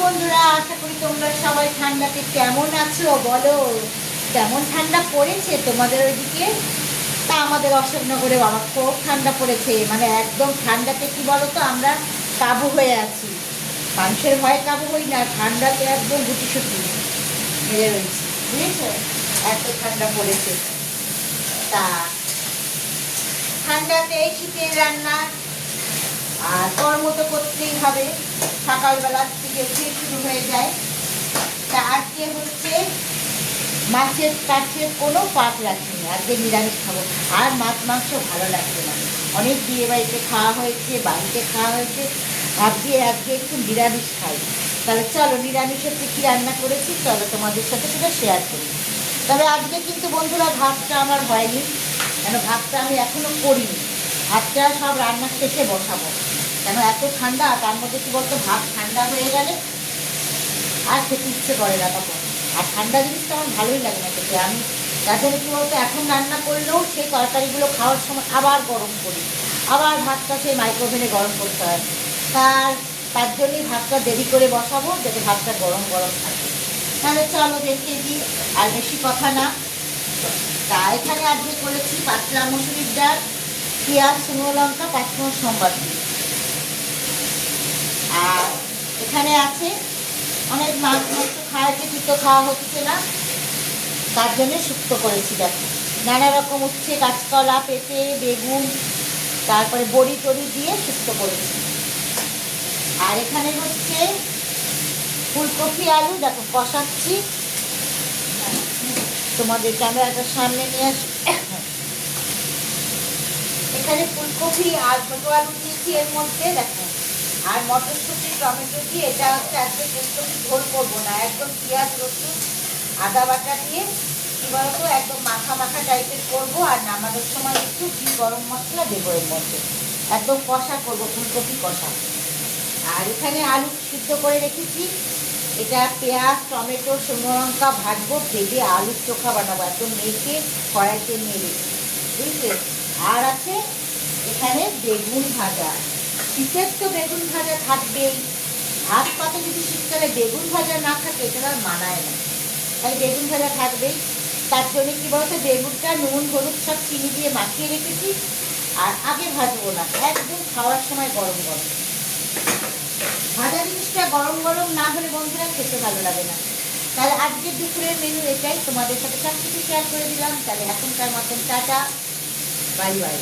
বন্ধুরা, আশা করি তোমরা সবাই ঠান্ডাতে কেমন আছো বলো। কেমন ঠান্ডা পড়েছে তোমাদের ওইদিকে? তা আমাদের অশোকনগরে বাবা খুব ঠান্ডা পড়েছে, মানে একদম ঠান্ডাতে কি বলো তো, আমরা কাবু হয়ে আছি। মানুষের ভয়ে কাবু হই না, ঠান্ডাতে একদম গুটিসুটি মেরে রয়েছি, বুঝেছো? এত ঠান্ডা পড়েছে। তা ঠান্ডাতে শীতের রান্না আর কর্ম তো করতেই হবে, সকালবেলা থেকে উঠে শুরু হয়ে যায়। তা আজকে হচ্ছে মাছের টাছের কোনো পাক রাখিনি, আজকে নিরামিষ খাবো। আর মাছ মাংস ভালো লাগছে না, অনেক বিয়ে বাড়িতে খাওয়া হয়েছে, বাড়িতে খাওয়া হয়েছে, ভাবছি আজকে একটু নিরামিষ খাই। তাহলে চলো নিরামিষ হচ্ছে কী রান্না করেছি, চলো তোমাদের সাথে সেটা শেয়ার করি। তবে আজকে কিন্তু বন্ধুরা ভাতটা আমার হয়নি, কেন ভাতটা আমি এখনও করিনি। ভাতটা সব রান্নার শেষে বসাবো, কেন এত ঠান্ডা, তার মধ্যে কী বলতো, ভাত ঠান্ডা হয়ে গেলে আর খেতে ইচ্ছে করে না তখন। আর ঠান্ডা জিনিসটা আমার ভালোই লাগে না খেতে। আমি তার জন্য কী বলতো, এখন রান্না করলেও সেই তরকারিগুলো খাওয়ার সময় আবার গরম করি, আবার ভাতটা সেই মাইক্রোওভেনে গরম করতে হয়। তার জন্যই ভাতটা দেরি করে বসাবো, যাতে ভাতটা গরম গরম থাকে। তাহলে চলো দেখে দিই, আর বেশি কথা না। তা এখানে আজকে করেছি পাতলা মুসুরির ডাল, পেঁয়াজ, শুকনো লঙ্কা, পাঁচফোড়ন, সম্বাদ। আর এখানে আছে অনেক মাছ মাংস খাওয়াতে, তিতো খাওয়া হচ্ছে না, তার জন্যে শুক্তো করেছি। দেখো নানা রকম উচ্ছে, কাঁচকলা, পেঁপে, বেগুন, তারপরে বড়ি টড়ি দিয়ে শুক্তো করেছি। আর এখানে হচ্ছে ফুলকপি আলু, দেখো কষাচ্ছি, তোমাদের ক্যামেরাটার সামনে নিয়ে আসি। এখানে ফুলকপি আর ছোট আলু দিয়েছি এর মধ্যে, দেখো। আর মটরশুঁটি, টমেটো দিয়ে, এটা হচ্ছে আজকে ফুলকপি ঝোল করবো না, একদম পেঁয়াজ, রসুন, আদা বাটা দিয়ে কী বলতো একদম মাখা মাখা টাইপের করবো। আর নামানোর সময় একটু ঘি, গরম মশলা দেবো এর মধ্যে, একদম কষা করবো, ফুলকপি কষা। আর এখানে আলু সিদ্ধ করে রেখেছি, এটা পেঁয়াজ, টমেটো, শুকনো লঙ্কা ভাজবো, ভেজে আলুর চোখা বানাবো, একদম মেখে কড়াইতে নিয়ে রেখেছি, বুঝলে। আর আছে এখানে বেগুন ভাজা, শীতের তো বেগুন ভাজা থাকবেই। ভাত পাতে যদি শীতকালে বেগুন ভাজা না থাকে, এটা আর মানায় না, তাই বেগুন ভাজা থাকবেই। তার জন্য কী বলতো, বেগুনটা নুন হলুদ সব চিনি দিয়ে মাখিয়ে রেখেছি। আর আগে ভাজবো না, একদম খাওয়ার সময় গরম গরম ভাজা জিনিসটা, গরম গরম না হলে বন্ধুরা খেতে ভালো লাগে না। তাহলে আজকের দুপুরের মেনু এটাই, তোমাদের সাথে সব কিছু শেয়ার করে দিলাম। তাহলে এখনকার মতন টাটা, বাই বাই।